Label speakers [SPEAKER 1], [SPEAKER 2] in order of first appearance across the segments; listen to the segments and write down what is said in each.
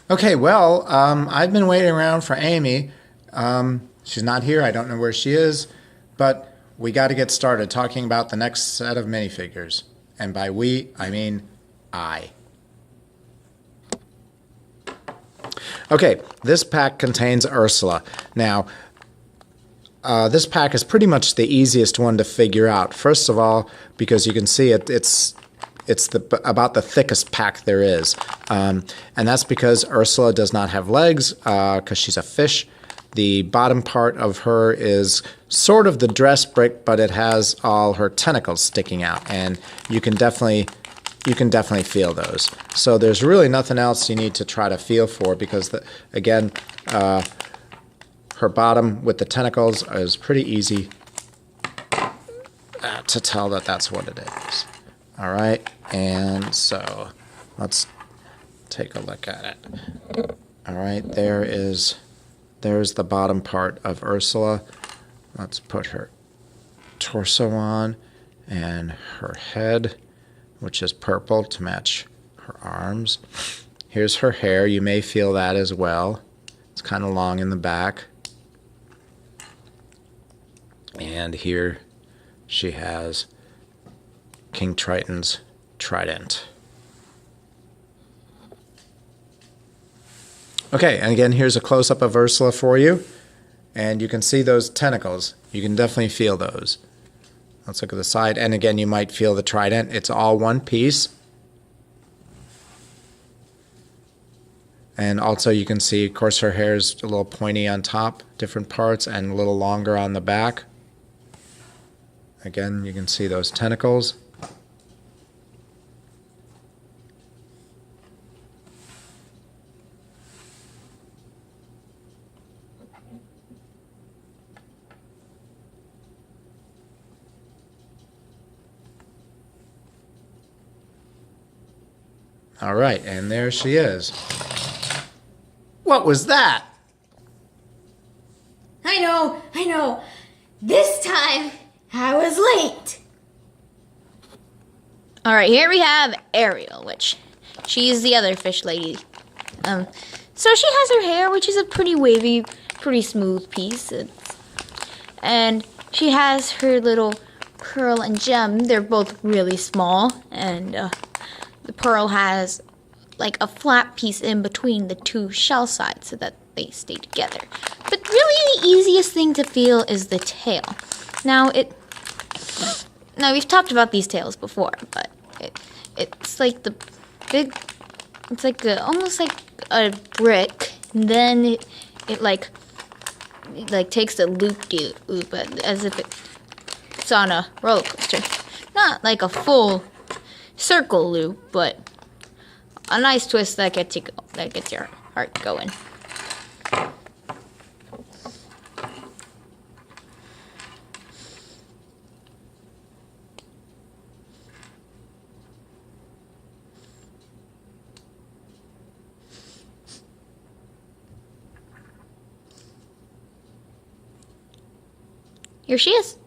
[SPEAKER 1] Okay, well, I've been waiting around for Amy. She's not here. I don't know where she is. But we got to get started talking about the next set of minifigures. And by we, I mean I. Okay, this pack contains Ursula. Now, this pack is pretty much the easiest one to figure out. First of all, because you can see it's about the thickest pack there is. And that's because Ursula does not have legs, because she's a fish. The bottom part of her is sort of the dress brick, but it has all her tentacles sticking out, and you can definitely feel those. So there's really nothing else you need to try to feel for, because again, her bottom with the tentacles is pretty easy to tell that that's what it is. All right, and so let's take a look at it. All right, there's the bottom part of Ursula. Let's put her torso on and her head, which is purple to match her arms. Here's her hair. You may feel that as well. It's kind of long in the back. And here she has King Triton's trident. Okay, and again, here's a close-up of Ursula for you. And you can see those tentacles. You can definitely feel those. Let's look at the side. And again, you might feel the trident. It's all one piece. And also you can see, of course, her hair is a little pointy on top, different parts, and a little longer on the back. Again, you can see those tentacles. All right, and there she is. What was that?
[SPEAKER 2] I know. This time, I was late.
[SPEAKER 3] All right, here we have Ariel, which she's the other fish lady. So she has her hair, which is a pretty wavy, pretty smooth piece. And she has her little pearl and gem. They're both really small, and the pearl has like a flat piece in between the two shell sides so that they stay together. But really the easiest thing to feel is the tail. Now we've talked about these tails before, but it's like the big, it's like almost like a brick, and then it like takes a loop-de-loop as if it's on a roller coaster. Not like a full circle loop, but a nice twist that gets your heart going. Here she is.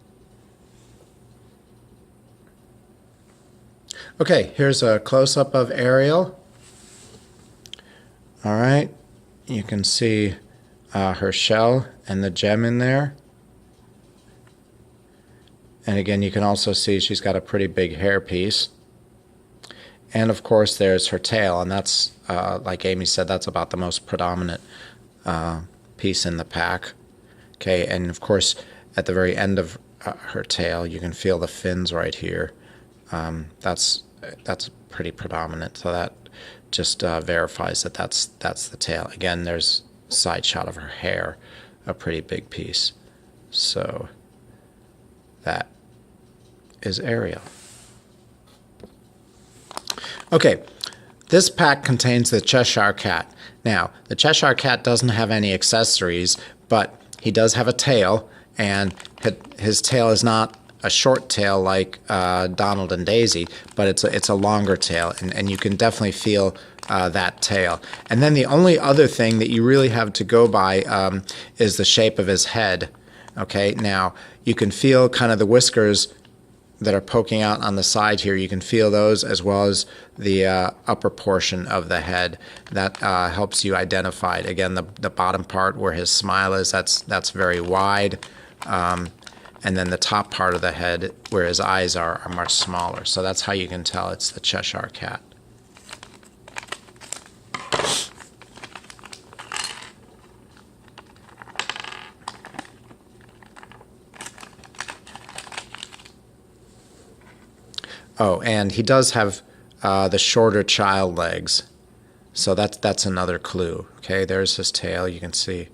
[SPEAKER 1] Okay, here's a close-up of Ariel. All right, you can see her shell and the gem in there. And again, you can also see she's got a pretty big hair piece. And of course, there's her tail, and that's, like Amy said, that's about the most predominant piece in the pack. Okay, and of course, at the very end of her tail, you can feel the fins right here. That's pretty predominant, so that just verifies that that's the tail. Again, there's a side shot of her hair, a pretty big piece. So that is Ariel. Okay, this pack contains the Cheshire Cat. Now, the Cheshire Cat doesn't have any accessories, but he does have a tail, and his tail is not a short tail like Donald and Daisy, but it's a longer tail, and you can definitely feel that tail. And then the only other thing that you really have to go by is the shape of his head. Okay, now you can feel kind of the whiskers that are poking out on the side here, you can feel those, as well as the upper portion of the head. That helps you identify it. Again, the bottom part where his smile is, that's very wide. And then the top part of the head where his eyes are much smaller. So that's how you can tell it's the Cheshire Cat. Oh, and he does have the shorter child legs, so that's another clue. Okay, there's his tail. You can see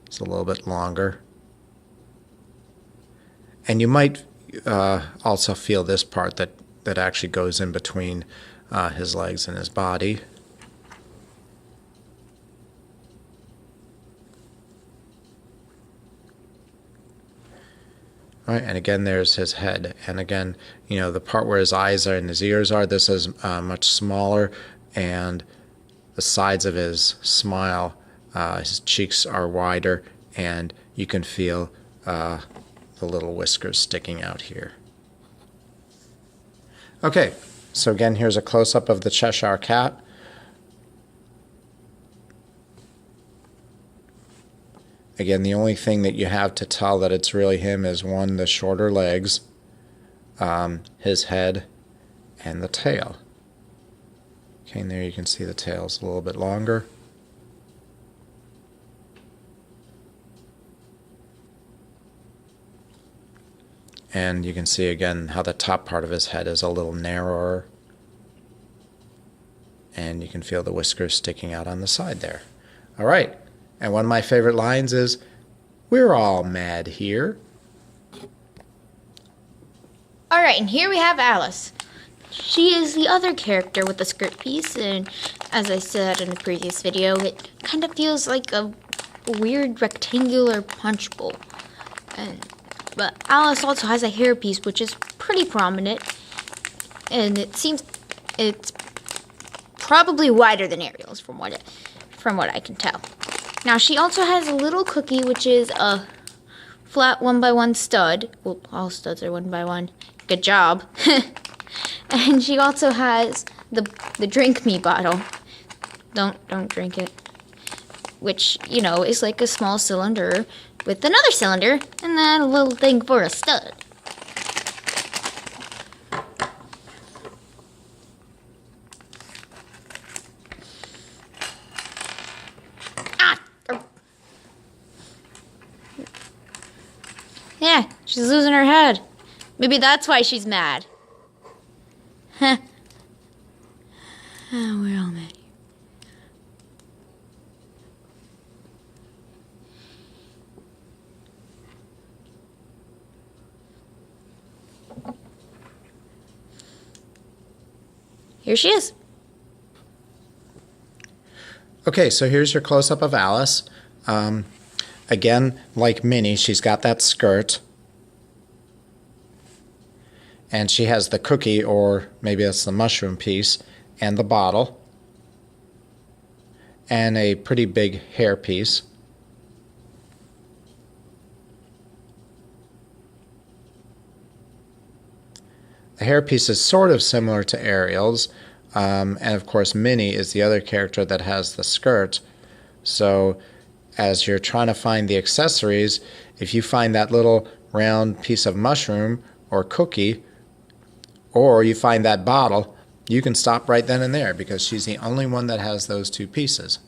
[SPEAKER 1] it's a little bit longer. And you might also feel this part that actually goes in between his legs and his body. Right, and again, there's his head. And again, you know, the part where his eyes are and his ears are, this is much smaller, and the sides of his smile, his cheeks are wider, and you can feel the little whiskers sticking out here. Okay, so again, here's a close-up of the Cheshire Cat. Again, the only thing that you have to tell that it's really him is, one, the shorter legs, his head, and the tail. Okay, and there you can see the tail's a little bit longer. And you can see again how the top part of his head is a little narrower. And you can feel the whiskers sticking out on the side there. All right. And one of my favorite lines is, "We're all mad here."
[SPEAKER 3] Alright, and here we have Alice. She is the other character with the skirt piece, and as I said in the previous video, it kind of feels like a weird rectangular punch bowl. But Alice also has a hairpiece, which is pretty prominent, and it seems it's probably wider than Ariel's from what I can tell. Now she also has a little cookie, which is a flat 1x1 stud. Well, all studs are 1x1. Good job. And she also has the drink me bottle. Don't drink it. Which, you know, is like a small cylinder with another cylinder and then a little thing for a stud. Yeah, she's losing her head. Maybe that's why she's mad. Huh. Oh, we're all mad here. Here she is.
[SPEAKER 1] Okay, so here's your close-up of Alice. Again, like Minnie, she's got that skirt. And she has the cookie, or maybe that's the mushroom piece, and the bottle. And a pretty big hair piece. The hairpiece is sort of similar to Ariel's, and of course Minnie is the other character that has the skirt. So as you're trying to find the accessories, if you find that little round piece of mushroom or cookie, or you find that bottle, you can stop right then and there, because she's the only one that has those two pieces.